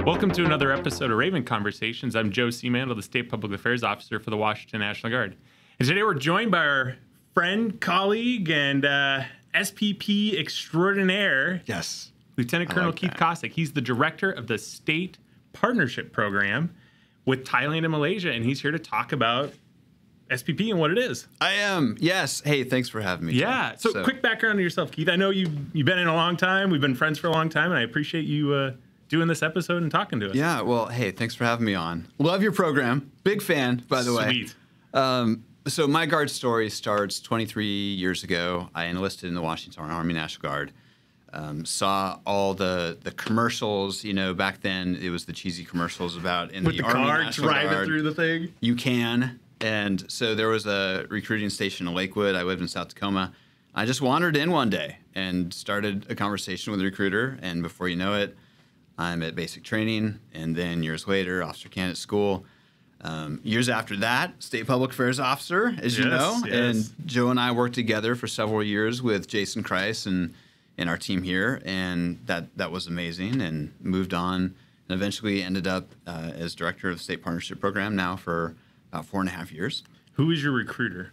Welcome to another episode of Raven Conversations. I'm Joe Seamandel, the State Public Affairs Officer for the Washington National Guard. And today we're joined by our friend, colleague, and SPP extraordinaire, Yes, Lieutenant Colonel Keith Kosik. He's the director of the State Partnership Program with Thailand and Malaysia, and he's here to talk about SPP and what it is. I am. Yes. Hey, thanks for having me. Yeah. So quick background on yourself, Keith. I know you've been in a long time. We've been friends for a long time, and I appreciate you doing this episode and talking to us. Yeah. Well, hey, thanks for having me on. Love your program. Big fan, by the way. Sweet. So my Guard story starts 23 years ago. I enlisted in the Washington Army National Guard. Saw all the commercials. You know, back then it was the cheesy commercials about in with the the Army car National driving Guard. through the thing. You can. And so there was a recruiting station in Lakewood. I lived in South Tacoma. I just wandered in one day and started a conversation with a recruiter. And before you know it, I'm at basic training. And then years later, officer candidate school. Years after that, State Public Affairs Officer, as you know. Yes. And Joe and I worked together for several years with Jason Kreis and our team here. And that was amazing, and moved on and eventually ended up as director of the State Partnership Program now for about 4.5 years. Who is your recruiter?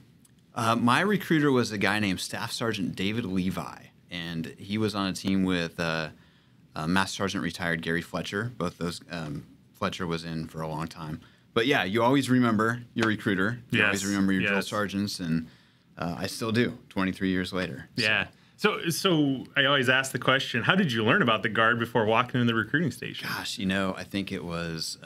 My recruiter was a guy named Staff Sergeant David Levi, and he was on a team with Master Sergeant retired Gary Fletcher. Both those, Fletcher was in for a long time. But yeah, you always remember your recruiter. You always remember your drill sergeants, and I still do, 23 years later. Yeah. So I always ask the question, how did you learn about the Guard before walking in the recruiting station? Gosh, you know, I think it was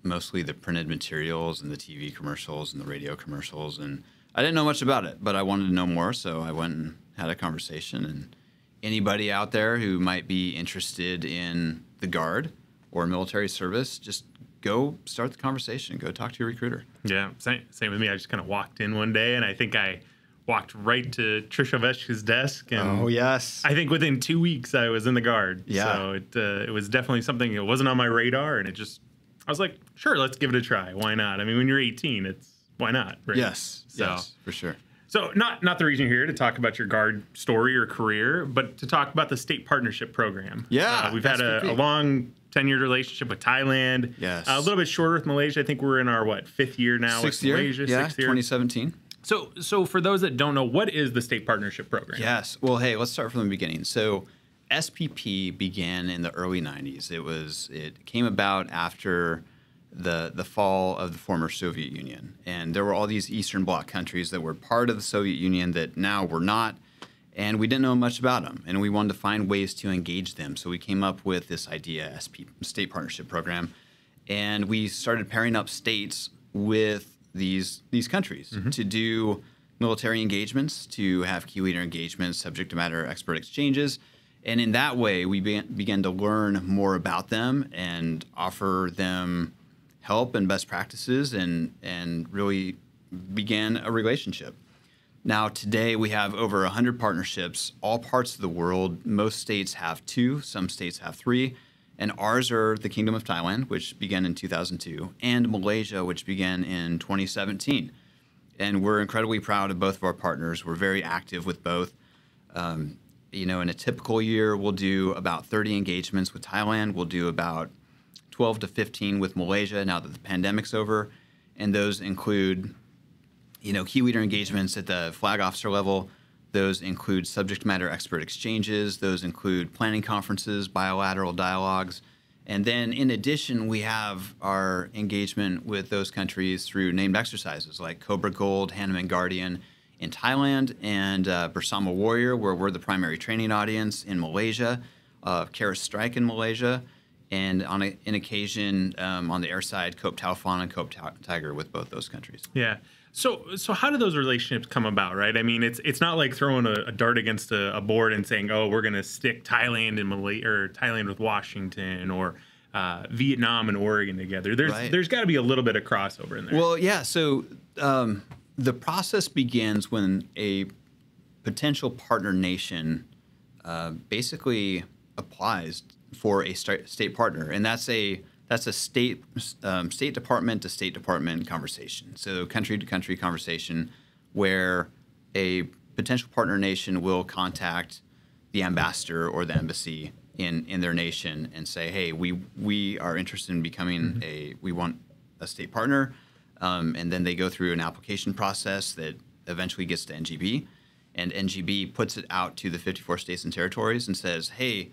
mostly the printed materials and the TV commercials and the radio commercials. And I didn't know much about it, but I wanted to know more. So I went and had a conversation. And anybody out there who might be interested in the Guard or military service, just go start the conversation. Go talk to your recruiter. Yeah, same with me. I just kind of walked in one day, and I think I walked right to Trish Ovechka's desk. And oh, yes. I think within 2 weeks I was in the Guard. Yeah. So it was definitely something that wasn't on my radar, and I was like, sure, let's give it a try. Why not? I mean, when you're 18, why not? Right? Yes, for sure. So not the reason you're here to talk about your Guard story or career, but to talk about the State Partnership Program. Yeah. We've had a long tenured relationship with Thailand. Yes. A little bit shorter with Malaysia. I think we're in our, fifth year now with Malaysia? Yeah, sixth year? 2017. So for those that don't know, what is the State Partnership Program? Yes. Well, hey, let's start from the beginning. So SPP began in the early 90s. It came about after the fall of the former Soviet Union. And there were all these Eastern Bloc countries that were part of the Soviet Union that now were not. And we didn't know much about them. And we wanted to find ways to engage them. So we came up with this idea, State Partnership Program. And we started pairing up states with these countries to do military engagements, to have key leader engagements, subject matter expert exchanges. And in that way, we began to learn more about them and offer them help and best practices, and really began a relationship. Now, today, we have over 100 partnerships, all parts of the world. Most states have 2, some states have 3. And ours are the Kingdom of Thailand, which began in 2002, and Malaysia, which began in 2017. And we're incredibly proud of both of our partners. We're very active with both. In a typical year, we'll do about 30 engagements with Thailand. We'll do about 12 to 15 with Malaysia now that the pandemic's over. And those include, key leader engagements at the flag officer level. Those include subject matter expert exchanges. Those include planning conferences, bilateral dialogues. And then in addition, we have our engagement with those countries through named exercises like Cobra Gold, Hanuman Guardian in Thailand, and Bersama Warrior, where we're the primary training audience in Malaysia, Kara Strike in Malaysia, and in occasion on the air side, Cope Taufan and Cope Tiger with both those countries. Yeah. So how do those relationships come about, right? I mean, it's not like throwing a dart against a board and saying, oh, we're going to stick Thailand and Malaysia, or Thailand with Washington, or Vietnam and Oregon together. There's got to be a little bit of crossover in there. Well, yeah. So the process begins when a potential partner nation basically applies for a state partner, and that's a State Department to State Department conversation. So country to country conversation where a potential partner nation will contact the ambassador or the embassy in their nation and say, hey, we are interested in becoming we want a state partner. And then they go through an application process that eventually gets to NGB. And NGB puts it out to the 54 states and territories and says, hey,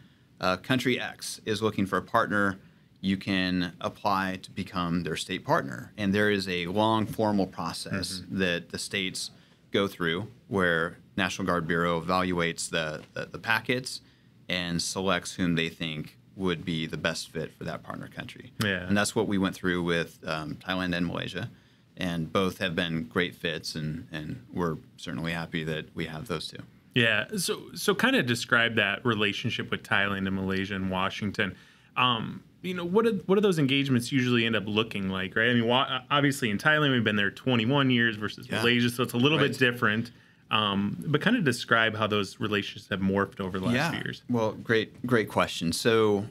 country X is looking for a partner. You can apply to become their state partner. And there is a long formal process that the states go through where National Guard Bureau evaluates the packets and selects whom they think would be the best fit for that partner country. Yeah. And that's what we went through with Thailand and Malaysia. And both have been great fits, and we're certainly happy that we have those two. Yeah. So kind of describe that relationship with Thailand and Malaysia and Washington. What do those engagements usually end up looking like, right? I mean, obviously in Thailand, we've been there 21 years versus Malaysia, so it's a little bit different. But kind of describe how those relationships have morphed over the last few years. Well, great question. So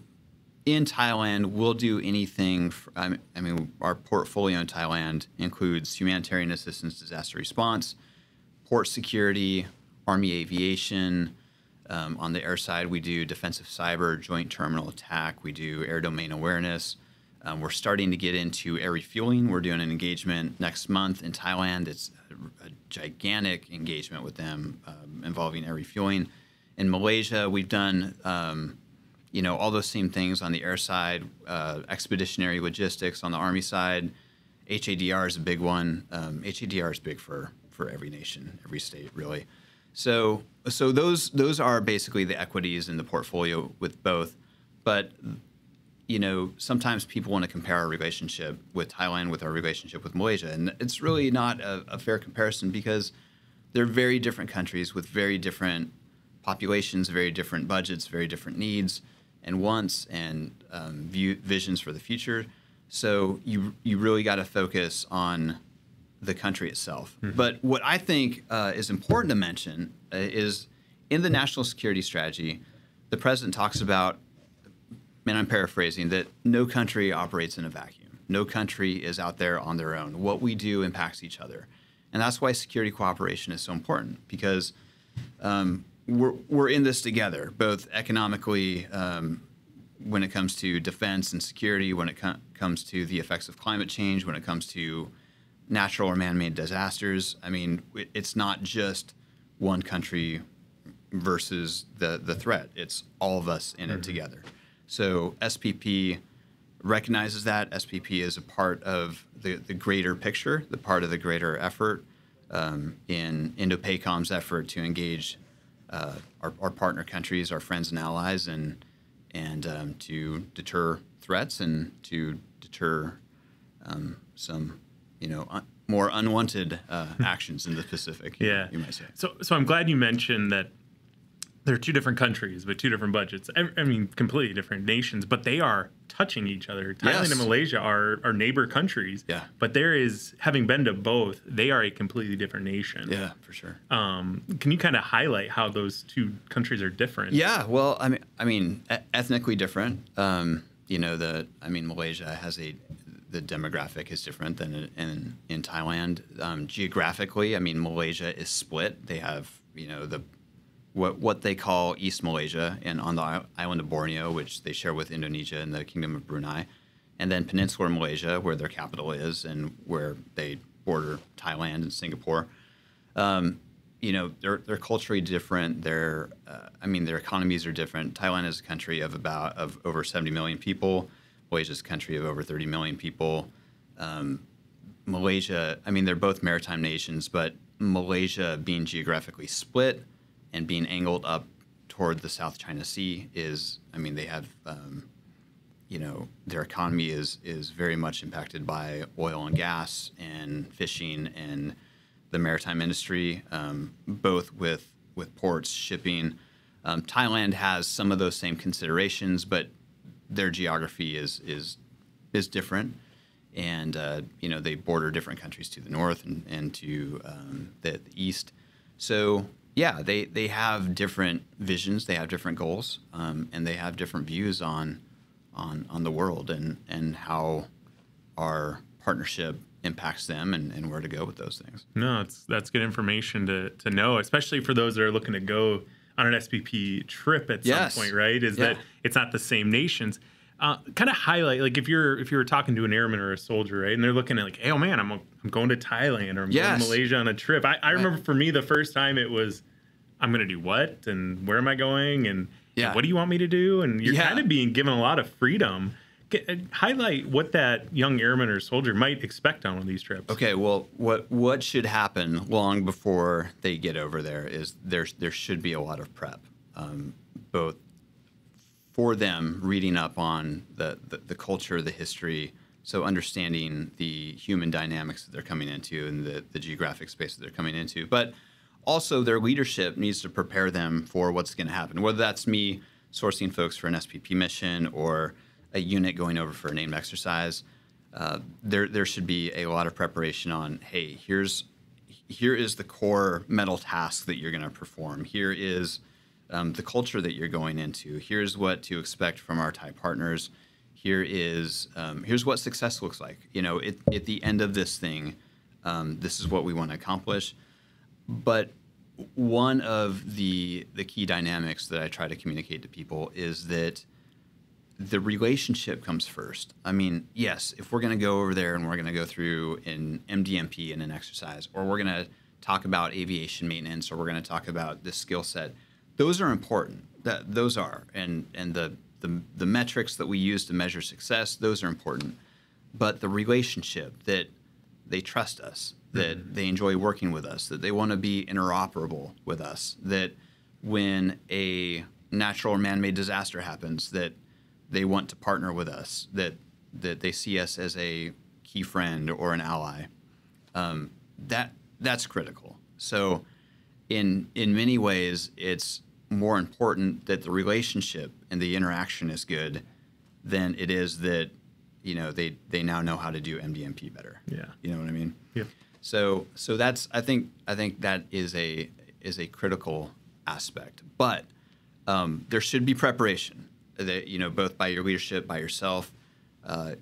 in Thailand, we'll do anything. Our portfolio in Thailand includes humanitarian assistance, disaster response, port security, Army aviation. On the air side, we do defensive cyber, joint terminal attack. We do air domain awareness. We're starting to get into air refueling. We're doing an engagement next month in Thailand. It's a gigantic engagement with them involving air refueling. In Malaysia, we've done all those same things on the air side, expeditionary logistics on the Army side. HADR is a big one. HADR is big for every nation, every state, really. So those are basically the equities in the portfolio with both. But sometimes people want to compare our relationship with Thailand with our relationship with Malaysia, and it's really not a fair comparison because they're very different countries with very different populations, very different budgets, very different needs and wants and visions for the future. So you really got to focus on the country itself. But what I think is important to mention is in the national security strategy, the president talks about, and I'm paraphrasing, that no country operates in a vacuum. No country is out there on their own. What we do impacts each other. And that's why security cooperation is so important, because we're in this together, both economically when it comes to defense and security, when it comes to the effects of climate change, when it comes to natural or man-made disasters. I mean, it's not just one country versus the threat. It's all of us in it together. So SPP recognizes that. SPP is a part of the greater picture, the part of the greater effort in Indo-PACOM's effort to engage our partner countries, our friends and allies, and to deter threats and to deter some more unwanted actions in the Pacific. Yeah, you might say. So I'm glad you mentioned that they're two different countries with two different budgets. I mean, completely different nations, but they are touching each other. Thailand and Malaysia are neighbor countries. Yeah. But there is, having been to both, they are a completely different nation. Yeah, for sure. Can you kind of highlight how those two countries are different? Yeah. Well, I mean, ethnically different. Malaysia has the demographic is different than in Thailand. Geographically, Malaysia is split. They have what they call East Malaysia and on the island of Borneo, which they share with Indonesia and the Kingdom of Brunei, and then Peninsular Malaysia, where their capital is and where they border Thailand and Singapore. They're culturally different. Their economies are different. Thailand is a country of over 70 million people. Malaysia is a country of over 30 million people. Malaysia, they're both maritime nations, but Malaysia being geographically split and being angled up toward the South China Sea they have, their economy is very much impacted by oil and gas and fishing and the maritime industry, both with ports, shipping. Thailand has some of those same considerations, but their geography is different, and they border different countries to the north and to the east. So yeah, they have different visions, they have different goals, and they have different views on the world and how our partnership impacts them and where to go with those things. No, that's good information to know, especially for those that are looking to go on an SPP trip at Yes. some point, right? Is that it's not the same nations. Kind of highlight, like if you were talking to an airman or a soldier, right, and they're looking at like, hey, oh man, I'm going to Thailand or I'm going to Malaysia on a trip. I remember for me the first time it was, I'm going to do what and where am I going and what do you want me to do? And you're kind of being given a lot of freedom. Highlight what that young airman or soldier might expect on one of these trips. Okay, well, what should happen long before they get over there is there should be a lot of prep, both for them reading up on the culture, the history, so understanding the human dynamics that they're coming into and the geographic space that they're coming into, but also their leadership needs to prepare them for what's going to happen, whether that's me sourcing folks for an SPP mission or a unit going over for a named exercise. There should be a lot of preparation on, hey, here is the core mental task that you're going to perform. Here is the culture that you're going into. Here's what to expect from our Thai partners. Here's what success looks like. At the end of this thing, this is what we want to accomplish. But one of the key dynamics that I try to communicate to people is that the relationship comes first. I mean, yes, if we're going to go over there and we're going to go through an MDMP in an exercise, or we're going to talk about aviation maintenance, or we're going to talk about this skill set, those are important. Those are, and the metrics that we use to measure success, those are important. But the relationship, that they trust us, that they enjoy working with us, that they want to be interoperable with us, that when a natural or man-made disaster happens, that they want to partner with us, that they see us as a key friend or an ally. That's critical. So in many ways, it's more important that the relationship and the interaction is good than it is that they now know how to do MDMP better. Yeah. You know what I mean? Yeah. So that's I think that is a critical aspect. But there should be preparation. That both by your leadership, by yourself. There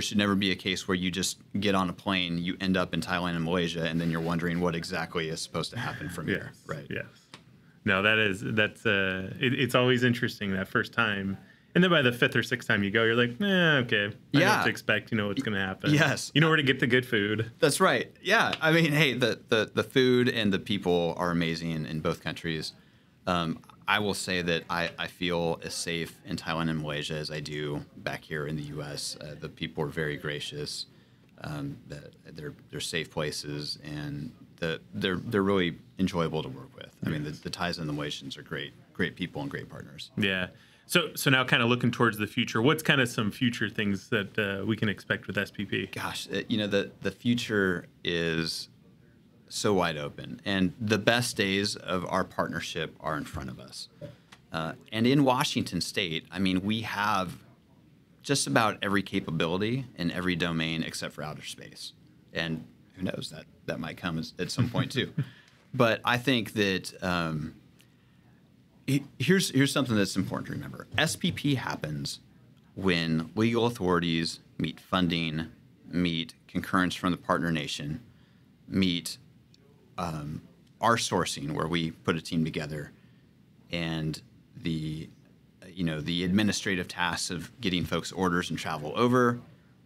should never be a case where you just get on a plane, you end up in Thailand and Malaysia, and then you're wondering what exactly is supposed to happen from here. Right. Yes. No, it's always interesting that first time. And then by the fifth or sixth time you go, you're like, okay. I know what to expect. You know what's going to happen. Yes. You know where to get the good food. That's right. Yeah. I mean, hey, the food and the people are amazing in both countries. I will say that I feel as safe in Thailand and Malaysia as I do back here in the U.S. The people are very gracious. They're safe places, and they're really enjoyable to work with. I mean, the Thais and the Malaysians are great people and great partners. Yeah. So now kind of looking towards the future, what's kind of some future things that we can expect with SPP? Gosh, the future is so wide open, and the best days of our partnership are in front of us. And in Washington State, I mean, we have just about every capability in every domain except for outer space. And who knows, that might come at some point too. But I think that here's something that's important to remember. SPP happens when legal authorities meet funding, meet concurrence from the partner nation, meet our sourcing, where we put a team together, and the administrative tasks of getting folks orders and travel over,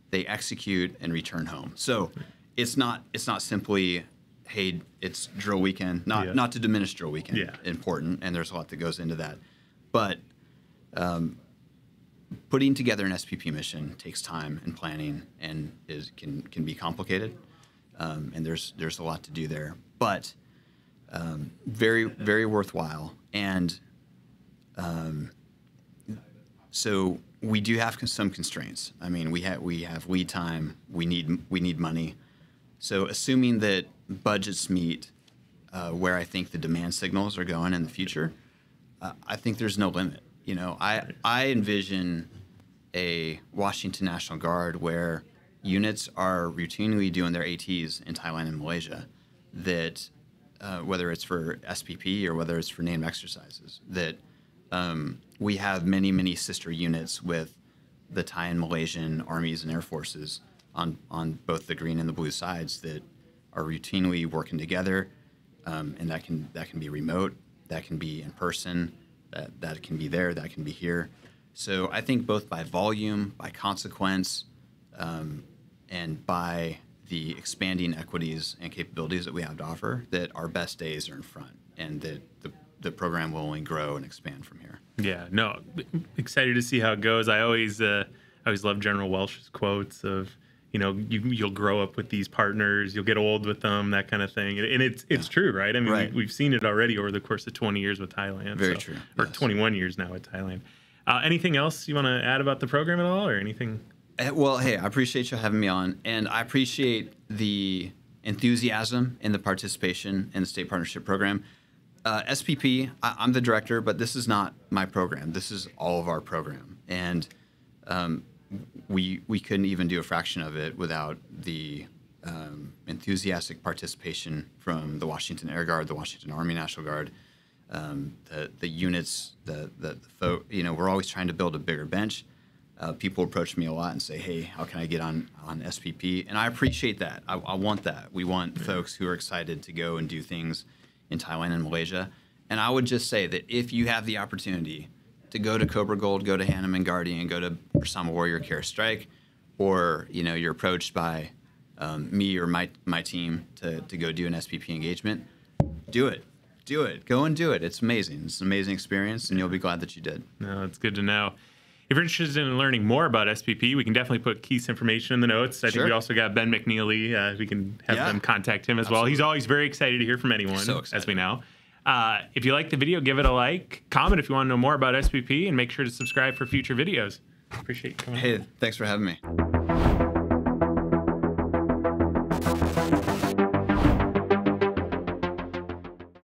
they execute and return home. So it's not simply, hey, it's drill weekend. Not to diminish drill weekend. Yeah. Important, and there's a lot that goes into that. But putting together an SPP mission takes time and planning, and can be complicated. And there's a lot to do there, but very, very worthwhile. And so we do have some constraints. I mean, we have lead time. We need money. So assuming that budgets meet where I think the demand signals are going in the future, I think there's no limit. I envision a Washington National Guard where units are routinely doing their ATs in Thailand and Malaysia, that whether it's for SPP or whether it's for named exercises, that we have many, many sister units with the Thai and Malaysian armies and air forces on both the green and the blue sides that are routinely working together, and that can be remote. that can be in person, that can be there, that can be here. So I think both by volume, by consequence, and by the expanding equities and capabilities that we have to offer, that our best days are in front, and that the program will only grow and expand from here. Yeah, no, excited to see how it goes. I always love General Welsh's quotes of, you'll grow up with these partners, you'll get old with them, that kind of thing. And it's true, right? I mean, we've seen it already over the course of 20 years with Thailand. Very true. Or 21 years now with Thailand. Anything else you want to add about the program at all, or anything? Well, hey, I appreciate you having me on, and I appreciate the enthusiasm and the participation in the State Partnership Program. SPP, I'm the director, but this is not my program. This is all of our program. And we couldn't even do a fraction of it without the enthusiastic participation from the Washington Air Guard, the Washington Army National Guard, the units, the folk. We're always trying to build a bigger bench. People approach me a lot and say, "Hey, how can I get on SPP?" And I appreciate that. I want that. We want folks who are excited to go and do things in Thailand and Malaysia. And I would just say that if you have the opportunity to go to Cobra Gold, go to Hanneman Guardian, go to Sama Warrior Care Strike, or you're approached by me or my team to go do an SPP engagement, do it. Go and do it. It's amazing. It's an amazing experience, and you'll be glad that you did. No, it's good to know. If you're interested in learning more about SPP, we can definitely put Keith's information in the notes. I think we also got Ben McNeely. We can have them contact him as well. He's always very excited to hear from anyone, as we know. If you like the video, give it a like. Comment if you want to know more about SPP, and make sure to subscribe for future videos. Appreciate you coming. Hey, thanks for having me.